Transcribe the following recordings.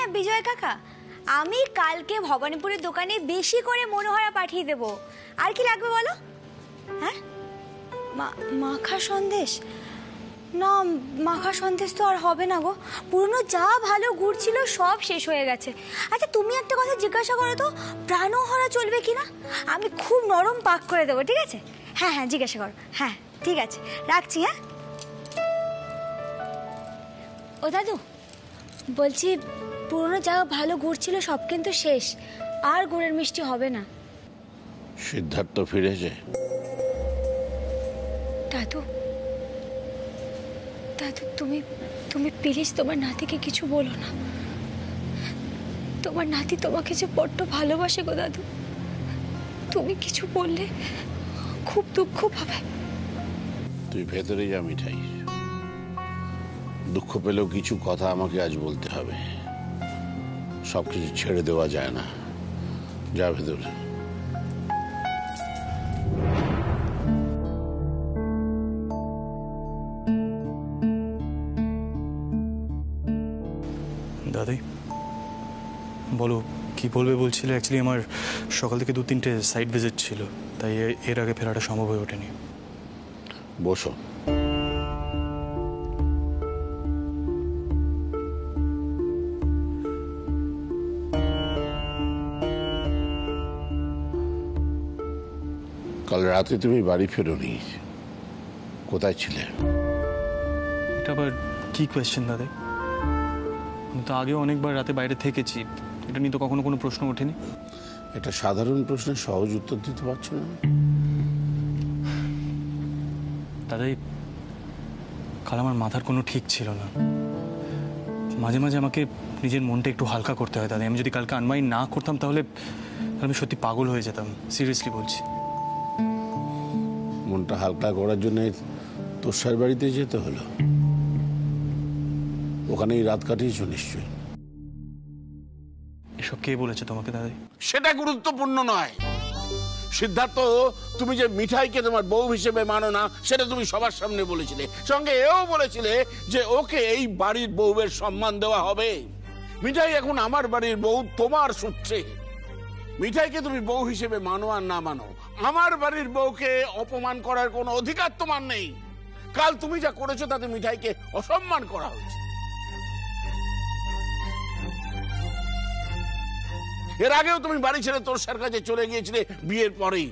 হ্যাঁ বিজয় কাকা, আমি কালকে ভবানীপুরের দোকানে বেশি করে মনোহরা পাঠিয়ে দেব। আর কি লাগবে বলো? হ্যাঁ, মাখা সন্দেশ? না, মাখা সন্দেশ তো আর হবে না গো, পুরনো যা ভালো গুড় ছিল সব শেষ হয়ে গেছে। আচ্ছা তুমি একটা কথা জিজ্ঞাসা করো তো, প্রাণহরা চলবে কিনা? আমি খুব নরম পাক করে দেবো, ঠিক আছে? হ্যাঁ হ্যাঁ জিজ্ঞাসা করো। হ্যাঁ ঠিক আছে, রাখছি। হ্যাঁ ও দাদু, বলছি পুরনো যা ভালো গুড় ছিল সব কিন্তু শেষ, আর গুড়ের মিষ্টি হবে না। সিদ্ধার্থ ফিরেছে? দাদু দাদু তুমি তুমি প্লিজ তোমার নাতিকে কিছু বলো না। তোমার নাতি তোমাকে যে বড্ড ভালোবাসে গো দাদু, তুমি কিছু বললে খুব দুঃখ পাবে। তুই ভেতরে যা মিঠাই, দুঃখ পেলেও কিছু কথা আমাকে আজ বলতে হবে, সবকিছু ছেড়ে দেওয়া যায় না। যা ভেতরে। দাদাই বলো, কি বলবে বলছিলে? অ্যাকচুয়ালি আমার সকাল থেকে 2-3টে সাইট ভিজিট ছিল, তাই এর আগে ফেরাটা সম্ভব হয়ে ওঠেনি। বসো। কাল রাতে তুমি বাড়ি ফেরোনি, কোথায় ছিলে? এটা আবার কি কোয়েশ্চেন দাদাই? আমি তো আগেও অনেকবার রাতে বাইরে থেকেছি, এটা নিয়ে তো কখনো কোনো প্রশ্ন ওঠেনি। এটা সাধারণ প্রশ্নের সহজ উত্তর দিতে পারছো না? দাদাই কাল আমার মাথার কোনো ঠিক ছিল না, মাঝে মাঝে আমাকে নিজের মনটা একটু হালকা করতে হয় দাদাই। আমি যদি কালকে আনমাইন্ড না করতাম তাহলে আমি সত্যি পাগল হয়ে যেতাম, সিরিয়াসলি বলছি। মনটা হালকা করার জন্য তোর বাড়িতে যেতে হলো, ওখানেই রাত কাটিয়েছ নিশ্চয়ই। এসব কে বলেছে তোমাকে দাদাই? সেটা গুরুত্বপূর্ণ নয়। সিদ্ধার্থ, তুমি যে মিঠাইকে তোমার বউ হিসেবে মানো না সেটা তুমি সবার সামনে বলেছিলে, সঙ্গে এও বলেছিলে যে ওকে এই বাড়ির বউয়ের সম্মান দেওয়া হবে। মিঠাই এখন আমার বাড়ির বউ, তোমার সূত্রে। মিঠাইকে তুমি বউ হিসেবে মানো আর না মানো, আমার বাড়ির বউকে অপমান করার কোনো অধিকার তোমার নেই। কাল তুমি যা করেছো তাতে মিঠাইকে অসম্মান করা হয়েছে। এর আগেও তুমি বাড়ি ছেড়ে তোর কাছে চলে গিয়েছিলে বিয়ের পরেই,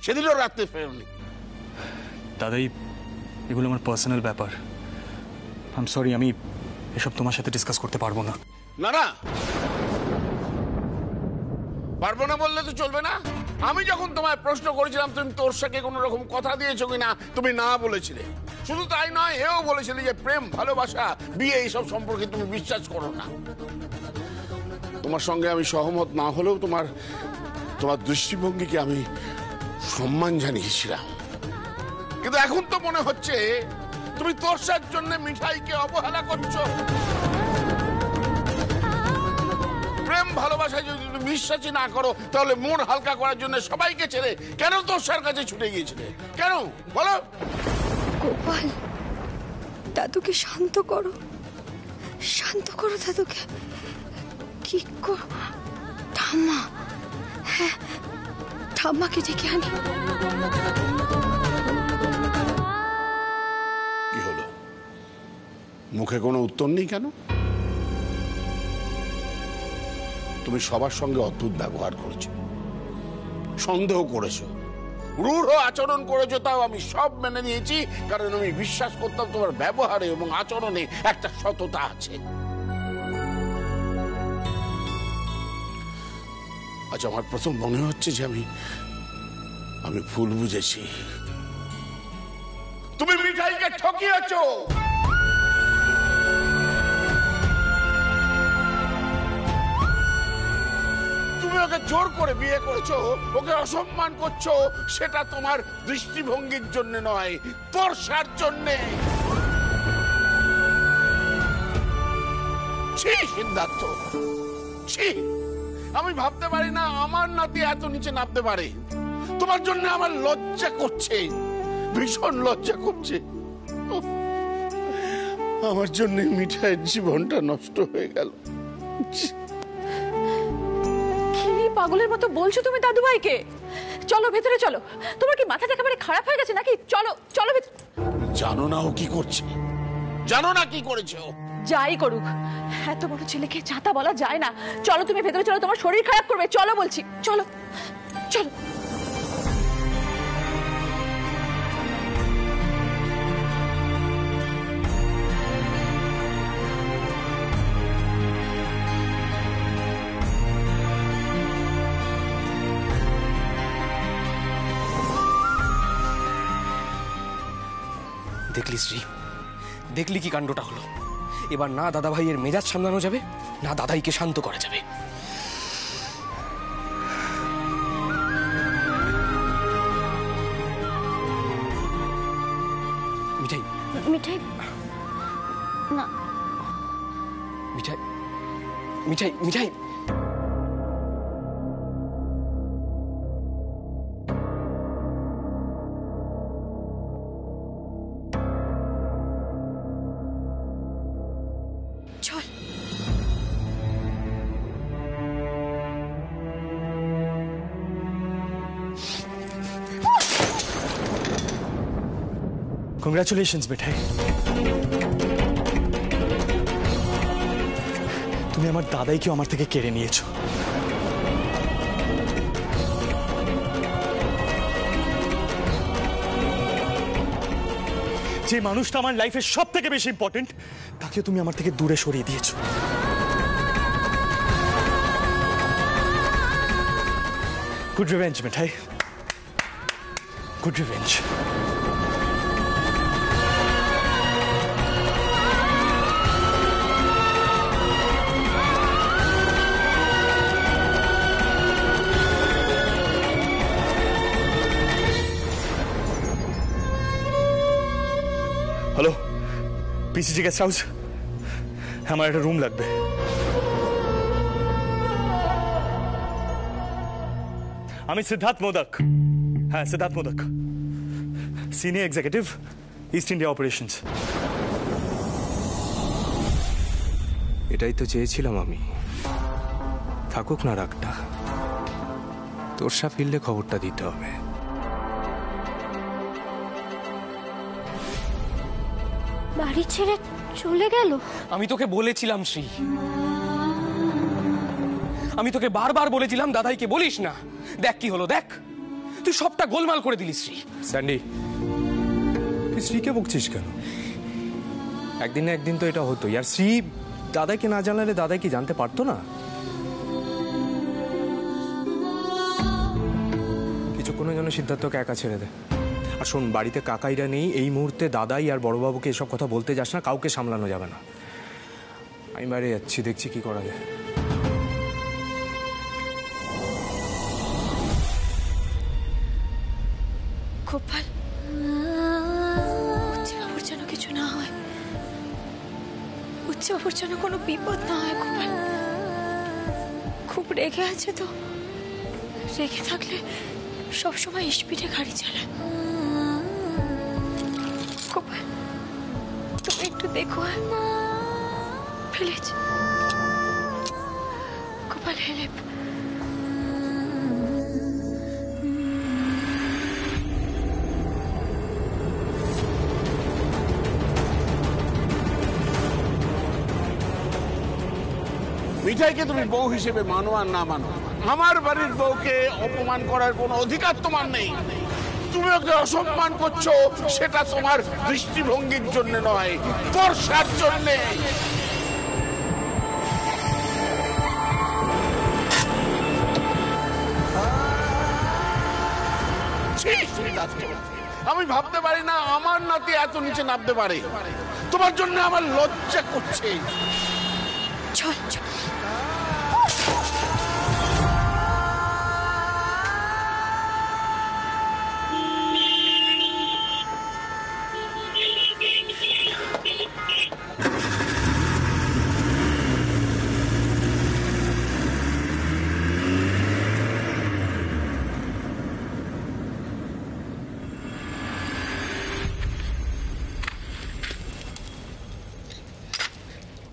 সেদিনও রাত্রে ফেরোনি। দাদাই এগুলো আমার পার্সোনাল ব্যাপার, আই এম সরি, আমি এসব তোমার সাথে ডিসকাস করতে পারবো না। না না, পারবো না বললে তো চলবে না। আমি যখন তোমায় প্রশ্ন করেছিলাম তুমি তোর সাথে কোনো রকম কথা দিয়েছো কিনা, তুমি না বলেছিলে। শুধু তাই নয়, এও বলেছিলে যে প্রেম, ভালোবাসা, বিয়ে এইসব সম্পর্কে তুমি বিশ্বাস করো না। তোমার সঙ্গে আমি সহমত না হলেও তোমার দৃষ্টিভঙ্গিকে আমি সম্মান জানিয়েছিলাম। কিন্তু এখন তো মনে হচ্ছে তুমি তোরসার জন্য মিঠাইকে অবহেলা করছো। প্রেম ভালোবাসায় যদি তুমি বিশ্বাসই না করো, তাহলে মন হালকা করার জন্য সবাইকে ছেড়ে কেন তোরসার কাছে ছুটে গিয়েছিলে? কেন বলো? গোপাল, দাদুকে শান্ত করো, শান্ত করো দাদুকে। কি ঠাম্মা? হ্যাঁ, ঠাম্মাকে ডেকে আনি। কি হলো, মুখে কোনো উত্তর নেই কেন? তুমি সবার সঙ্গে অদ্ভুত ব্যবহার করেছো, সন্দেহ করেছো, রূঢ় আচরণ করেছো, তাও আমি সব মেনে নিয়েছি, কারণ আমি বিশ্বাস করতাম তোমার ব্যবহারে এবং আচরণে একটা সততা আছে। আচ্ছা, আমার প্রথম মনে হচ্ছে যে আমি ভুল বুঝেছি। তুমি মিঠাইকে ঠকিয়েছো। তুমি ওকে জোর করে বিয়ে করেছো, ওকে অসম্মান করছো, সেটা তোমার দৃষ্টিভঙ্গির জন্য নয়, তোরসার জন্যে। ছি সিদ্ধার্থ, ছি। আমি ভাবতে পারি না আমার নাতি এত নিচে নামতে পারে। তোমার জন্য আমার লজ্জা করছে, ভীষণ লজ্জা করছে। আমার জন্য মিঠাইয়ের জীবনটা নষ্ট হয়ে গেল। কি নিয়ে পাগলের মতো বলছো তুমি দাদুভাইকে? চলো ভেতরে চলো। তোমার কি মাথাটা একেবারে খারাপ হয়ে গেছে নাকি? চলো চলো ভেতরে। জানো না ও কি করছে? জানো না কি করেছে ও? যাই করুক, এত বড় ছেলেকে ছাতা বলা যায় না। চলো তুমি ভেতরে চলো, তোমার শরীর খারাপ করবে। চলো বলছি, চলো চলো। দেখলি শ্রী, দেখলি কি কাণ্ডটা হলো? এবার না দাদা ভাইয়ের মেজাজ সামলানো যাবে, না দাদাইকে শান্ত করা যাবে। মিঠাই মিঠাই না, মিঠাই মিঠাই মিঠাই চল। কংগ্রাচুলেশনস মিঠাই, তুমি আমার দাদাইকেও আমার থেকে কেড়ে নিয়েছো। যে মানুষটা আমার লাইফের সব থেকে বেশি ইম্পর্টেন্ট, তাকে তুমি আমার থেকে দূরে সরিয়ে দিয়েছো। Good revenge Mithai, good revenge. Hello, PCG guest house, আমার একটা রুম লাগবে। আমি সিদ্ধার্থ মোদক। হ্যাঁ, Siddhartha Modak, senior executive, East India operations. এটাই তো চেয়েছিলাম আমি। থাকুক না রাগটা, তোরসা ফিরলে খবরটা দিতে হবে। বাড়ি ছেড়ে চলে গেল? আমি তোকে বলেছিলাম শ্রী, আমি তোকে বারবার বলেছিলাম দাদাইকে বলিস না। দেখ কি হলো, দেখ তুই সবটা গোলমাল করে দিলি শ্রী। স্যান্ডি, তুই শ্রীকে বকছিস কেন? একদিন না একদিন তো এটা হতো। আর শ্রী দাদাইকে না জানালে দাদাই কি জানতে পারতো না? কিছুক্ষণের জন্য সিদ্ধার্থকে একা ছেড়ে দে। আর শোন, বাড়িতে কাকাইরা নেই এই মুহূর্তে, দাদাই আর বড়বাবুকে এসব কথা বলতে যাস না, কাউকে সামলানো যাবে না। আমি বাইরে যাচ্ছি, দেখছি কি করা যায়। গোপাল, উচ্চবাবুর যেন কিছু না হয়, উচ্চবাবুর যেন কোনো বিপদ না হয়। গোপাল খুব রেগে আছে তো, রেগে থাকলে সবসময় স্পিডে গাড়ি চালায়। গোপাল, তুমি একটু দেখো। Please Gopal, help. মিঠাইকে তুমি বউ হিসেবে মানো আর না মানো, আমার বাড়ির বউকে অপমান করার কোনো অধিকার তোমার নেই। তুমি ওকে অসম্মান করছো, সেটা তোমার দৃষ্টিভঙ্গির জন্য নয়, তোরসার জন্যে। আমি ভাবতে পারি না আমার নাতি এত নিচে নামতে পারে। তোমার জন্য আমার লজ্জা করছে। চল চল।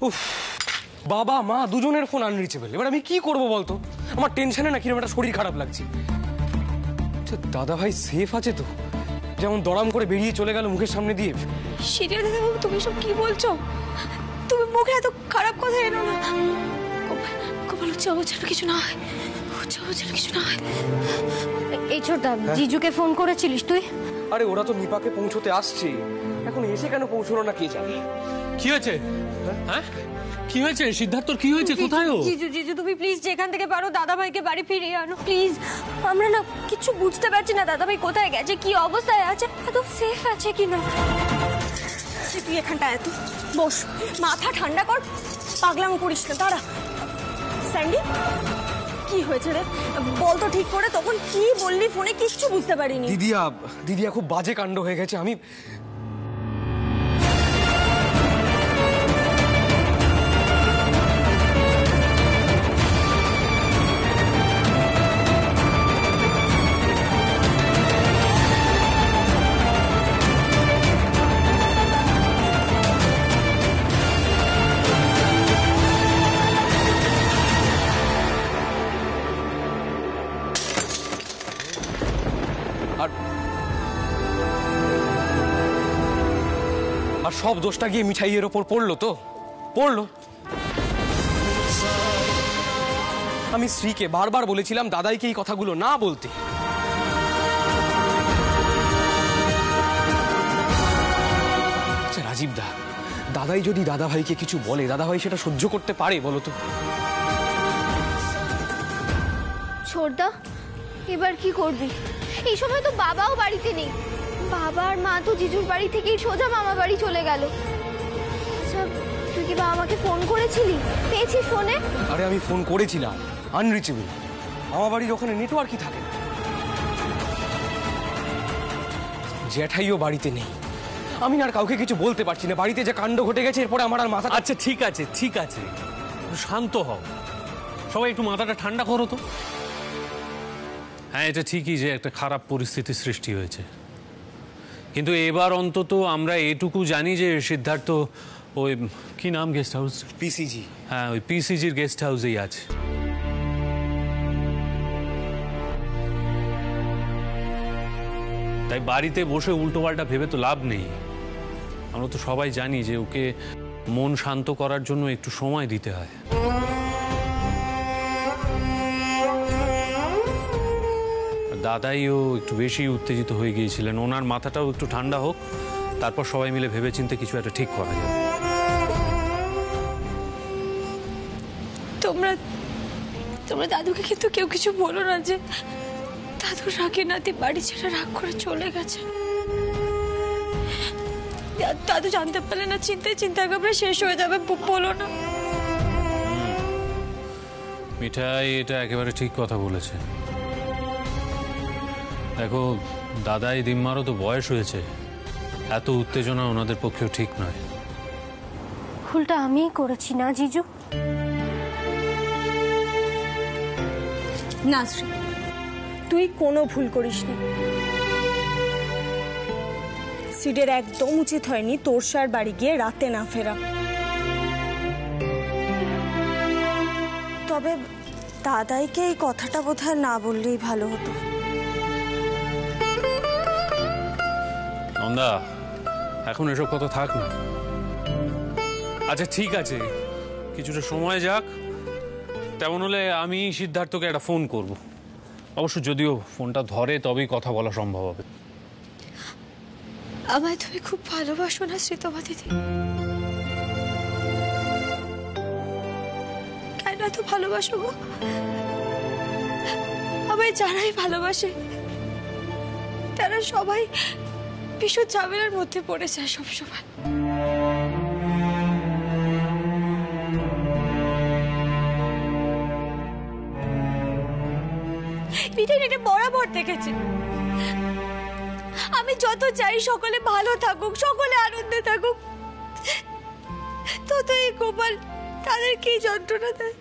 উফ, বাবা মা দুজনের ফোন আনরিচেবল। এবার আমি কি করব বলতো? আমার টেনশনে না কিরকম একটা শরীর খারাপ লাগছে। দাদা ভাই সেফ আছে তো? যেমন দড়াম করে বেরিয়ে চলে গেল মুখের সামনে দিয়ে। শিরিয়া দাদাবাবু, তুমি সব কি বলছো? তুমি মুখে এত খারাপ কথা এনো না। গোপাল, হচ্ছে আমার যেন কিছু না হয়, হচ্ছে আমার যেন কিছু না হয়। এই ছোটদা, জিজুকে ফোন করেছিলিস তুই? আরে ওরা তো নিপাকে পৌঁছতে আসছে, এখন এসে কেন পৌঁছলো না কে জানে। কি হয়েছে? হ্যাঁ, কি হয়েছে সিদ্ধার্থর? কি হয়েছে? কোথায় ও? জিজু জিজু তুমি প্লিজ যেখান থেকে পারো দাদা ভাইকে বাড়ি ফিরিয়ে আনো প্লিজ। আমরা না কিছু বুঝতে পারছি না দাদা ভাই কোথায় গেছে, কি অবস্থায় আছে, এত সেফ আছে কিনা। তুই এখানটা এত বস, মাথা ঠান্ডা কর, পাগলামো করিস না। দাঁড়া স্যান্ডি, কি হয়েছে রে বল তো ঠিক করে। তখন কি বললি ফোনে কিচ্ছু বুঝতে পারিনি। দিদিয়া খুব বাজে কাণ্ড হয়ে গেছে। আমি আর সব দোষটা গিয়ে মিঠাইয়ের ওপর পড়লো তো? পড়লো। আমি শ্রীকে বারবার বলেছিলাম দাদাইকে এই কথাগুলো না বলতে। আচ্ছা রাজীব দা, দাদাই যদি দাদা ভাইকে কিছু বলে, দাদা ভাই সেটা সহ্য করতে পারে বলো তো? ছোটদা, এবার কি করবি? এই সময় তো বাবাও বাড়িতে নেই। বাবা আর মা তো জিজুর বাড়ি থেকেই সোজা মামা বাড়ি চলে গেল। আচ্ছা, তুই কি বাবা আমাকে ফোন করেছিলি? পেয়েছিস ফোনে? আরে আমি ফোন করেছিলাম, আনরিচেবল। আমার বাড়ির ওখানে নেটওয়ার্কই থাকে না। জ্যাঠাইও বাড়িতে নেই। আমি আর কাউকে কিছু বলতে পারছি না। বাড়িতে যে কাণ্ড ঘটে গেছে, এরপরে আমার আর মাথা। আচ্ছা ঠিক আছে, ঠিক আছে, একটু শান্ত হও সবাই, একটু মাথাটা ঠান্ডা করো তো। হ্যাঁ, এটা ঠিকই যে একটা খারাপ পরিস্থিতির সৃষ্টি হয়েছে, কিন্তু এবার অন্তত আমরা এটুকু জানি যে সিদ্ধার্থ ওই কি নাম গেস্ট হাউস? পিসিজি। হ্যাঁ, ওই পিসিজির গেস্ট হাউসেই আছে। তাই বাড়িতে বসে উল্টোপাল্টা ভেবে তো লাভ নেই। আমরা তো সবাই জানি যে ওকে মন শান্ত করার জন্য একটু সময় দিতে হয়। দাদাইও একটু বেশি উত্তেজিত হয়ে গিয়েছিলেন, ওনার মাথাটাও একটু ঠান্ডা হোক, তারপর সবাই মিলে ভেবেচিন্তে কিছু একটা ঠিক করা যাবে। তোমরা দাদুকে কিন্তু কেউ কিছু বলো না যে দাদু রাগে নাতি বাড়ি ছেড়ে রাগ করে চলে গেছে। দাদু জানতে পারলে না চিন্তা ঘাবড়ে শেষ হয়ে যাবে। বলো না। মিঠাই এটা একেবারে ঠিক কথা বলেছে। দেখো, দাদাই দিম্মারও তো বয়স হয়েছে, এত উত্তেজনা ওনাদের পক্ষেও ঠিক নয়। ভুলটা আমিই করেছি না জিজু? না শ্রী, তুই কোনো ভুল করিসনি। সিডের একদম উচিত হয়নি তোরসার বাড়ি গিয়ে রাতে না ফেরা। তবে দাদাইকে এই কথাটা বোধহয় না বললেই ভালো হতো। নন্দা, এখন এসব কথা থাক না। আচ্ছা ঠিক আছে, কিছুটা সময় যাক, তেমন হলে আমি সিদ্ধার্থকে একটা ফোন করব। অবশ্য যদিও ফোনটা ধরে তবেই কথা বলা সম্ভব হবে। আমায় তুমি খুব ভালোবাসো না শ্রীতমা দিদি? কেন এত ভালোবাসো গো? আমায় যারাই ভালোবাসে তারা সবাই ভীষণ ঝামেলার মধ্যে পড়ে যায় সবসময়। মিঠাই এটা বরাবর দেখেছে। আমি যত চাই সকলে ভালো থাকুক, সকলে আনন্দে থাকুক, তত এই গোপাল তাদের কি যন্ত্রণা দেয়।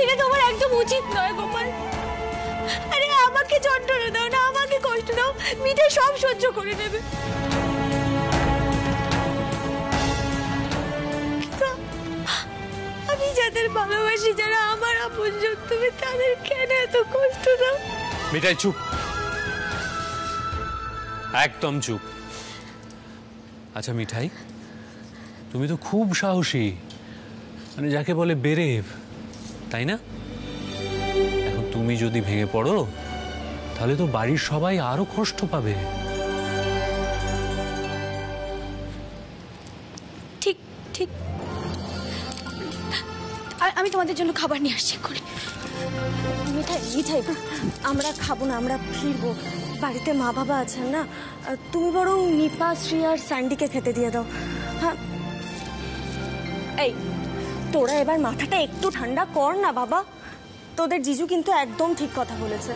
এটা তোমার একদম উচিত নয় গোপাল। আরে আমাকে যন্ত্রণা দাও না, আমাকে কষ্ট দাও, মিঠাই সব সহ্য করে নেবে। ভালোবাসি, যারা আমার আপনজন, তুমি তাদের কেন এত কষ্ট দাও? মিঠাই চুপ, একদম চুপ। আচ্ছা মিঠাই, তুমি তো খুব সাহসী, মানে যাকে বলে বেরেভ, তাই না? এখন তুমি যদি ভেঙে পড়ো তাহলে তো বাড়ির সবাই আরো কষ্ট পাবে। ঠিক ঠিক, আমি তোমাদের জন্য খাবার নিয়ে আসছি এক্ষুনি। মিঠাই মিঠাই, আমরা খাবো না, আমরা ফিরবো। বাড়িতে মা বাবা আছেন না, তুমি বরং নিপা, শ্রী আর স্যান্ডিকে খেতে দিয়ে দাও। হ্যাঁ, এই তোরা এবার মাথাটা একটু ঠান্ডা কর না বাবা। তোদের জিজু কিন্তু একদম ঠিক কথা বলেছে,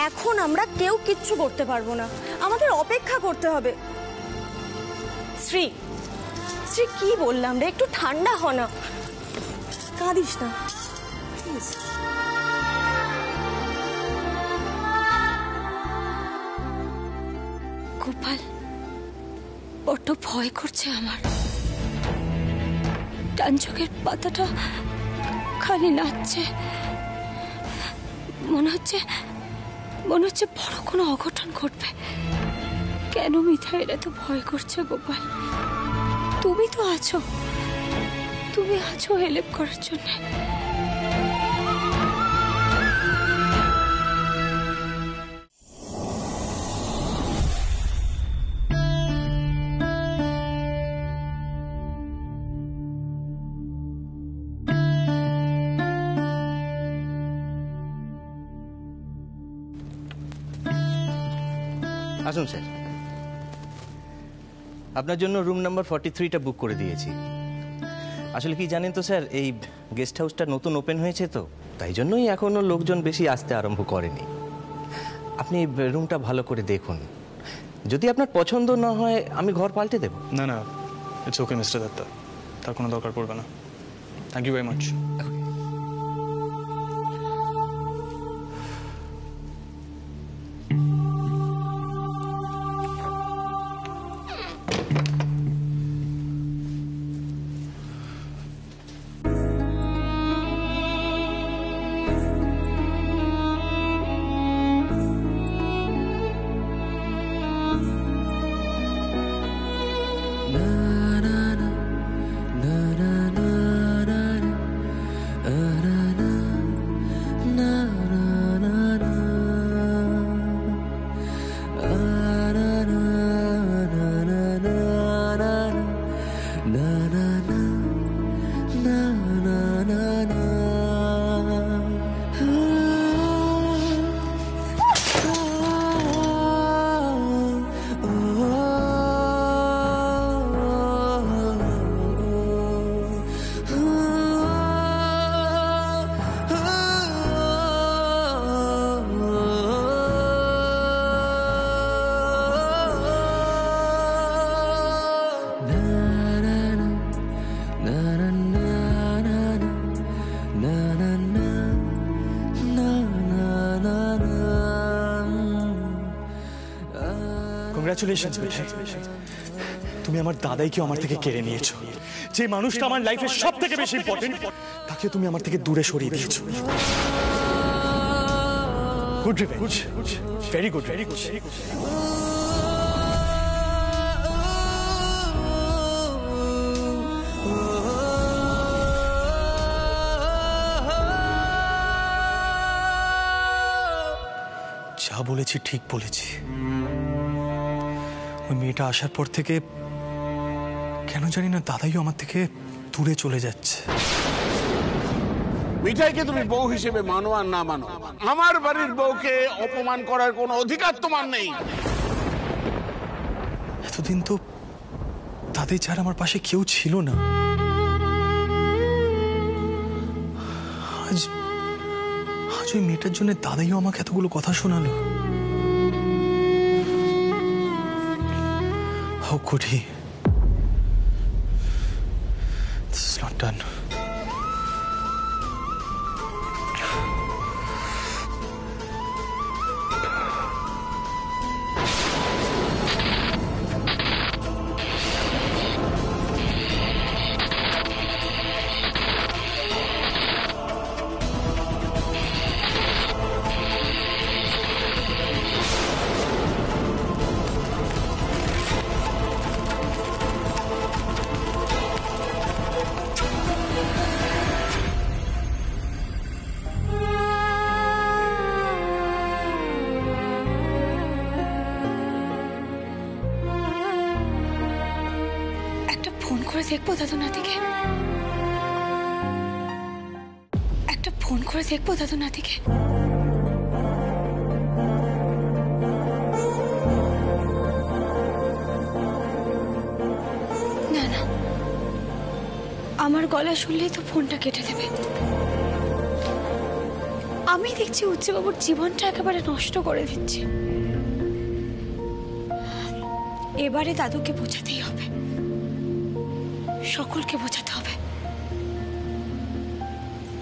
এখন আমরা কেউ কিচ্ছু করতে পারবো না, আমাদের অপেক্ষা করতে হবে। শ্রী শ্রী, কি বললাম রে, একটু ঠান্ডা হ না, কাঁদিস না প্লিজ। গোপাল, বড্ড ভয় করছে আমার। ডান চোখের পাতাটা খালি নাচছে, মনে হচ্ছে বড় কোনো অঘটন ঘটবে। কেন মিঠাইয়ের এত ভয় করছে গোপাল? তুমি তো আছো, তুমি আছো হেল্প করার জন্য। আসুন স্যার, আপনার জন্য রুম নাম্বার 43টা বুক করে দিয়েছি। আসলে কি জানেন তো স্যার, এই গেস্ট হাউসটা নতুন ওপেন হয়েছে তো, তাই জন্যই এখনও লোকজন বেশি আসতে আরম্ভ করেনি। আপনি রুমটা ভালো করে দেখুন, যদি আপনার পছন্দ না হয় আমি ঘর পাল্টে দেব। না না, ইটস ওকে মিস্টার দত্তা, তার কোনো দরকার পড়বে না। Thank you very much. Congratulations Mithai, তুমি আমার দাদাইকে আমার থেকে কেড়ে নিয়েছো। যে মানুষটা আমার লাইফের সব থেকে বেশি ইম্পর্টেন্ট, তাকে তুমি আমার থেকে দূরে সরিয়ে দিয়েছো। Good revenge, very good, very good. যা বলেছি ঠিক বলেছি। ওই মেয়েটা আসার পর থেকে কেন জানি না দাদাইও আমার থেকে দূরে চলে যাচ্ছে। মিঠাইকে তুমি বউ হিসেবে মানো আর না মানো, আমার বাড়ির বউকে অপমান করার কোনো অধিকার তোমার নেই। এতদিন তো দাদাই ছাড়া আমার পাশে কেউ ছিল না। আজ ওই মেয়েটার জন্য দাদাইও আমাকে এতগুলো কথা শোনালো। How could he? This is not done. Phone করে দেখবো দাদু নাতিকে, একটা ফোন করে দেখবো দাদু নাতিকে। না না, আমার গলা শুনলেই তো ফোনটা কেটে দেবে। আমি দেখছি উচ্চবাবুর জীবনটা একেবারে নষ্ট করে দিচ্ছে। এবারে দাদুকে বোঝাতেই হবে, সকলকে বোঝাতে হবে।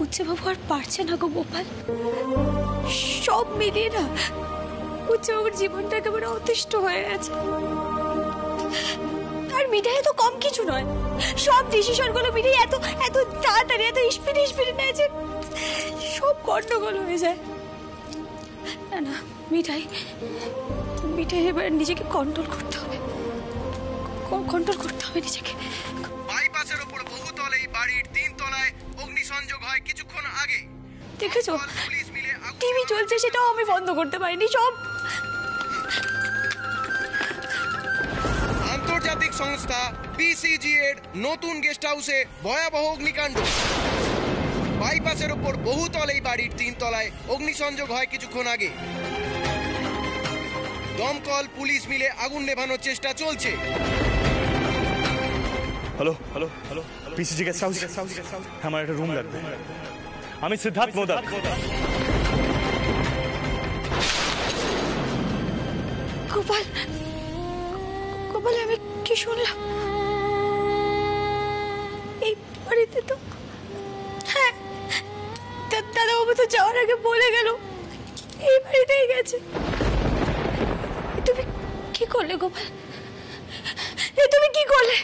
উচ্চবাবু আর পারছে না গো গোপাল, সব মিলিয়ে না উচ্চবাবুর জীবনটা একেবারে অতিষ্ঠ হয়ে গেছে। আর মিঠাই তো কম কিছু নয়, সব ডিসিশন গুলো মিঠাই এত এত তাড়াতাড়ি এত স্পিডে নেয় যে সব গন্ডগোল হয়ে যায়। না না মিঠাই, মিঠাই এবার নিজেকে কন্ট্রোল করতে হবে, কন্ট্রোল করতে হবে নিজেকে। বাইপাসের উপর বহুতল এই বাড়ির 3 তলায় অগ্নিসংযোগ হয় কিছুক্ষণ আগে। দেখেছো টিভি চলছে, সেটাও আমি বন্ধ করতে পারিনি। সব আন্তর্জাতিক সংস্থা PCG এর নতুন গেস্ট হাউসে ভয়াবহ অগ্নিকাণ্ড। বাইপাসের উপর বহুতল এই বাড়ির 3 তলায় অগ্নিসংযোগ হয় কিছুক্ষণ আগে। দমকল পুলিশ মিলে আগুন নেভানোর চেষ্টা চলছে। Hello hello hello, PCG guest house, আমার একটা রুম লাগবে। আমি সিদ্ধার্থ মোদক। গোপাল, গোপাল আমি কি শুনলাম? এই বাড়িতে তো, হ্যাঁ দাদাবাবু তো যাওয়ার আগে বলে গেল এই বাড়িতেই গেছে। তুমি কি করলে গোপাল? তুমি কি করলে?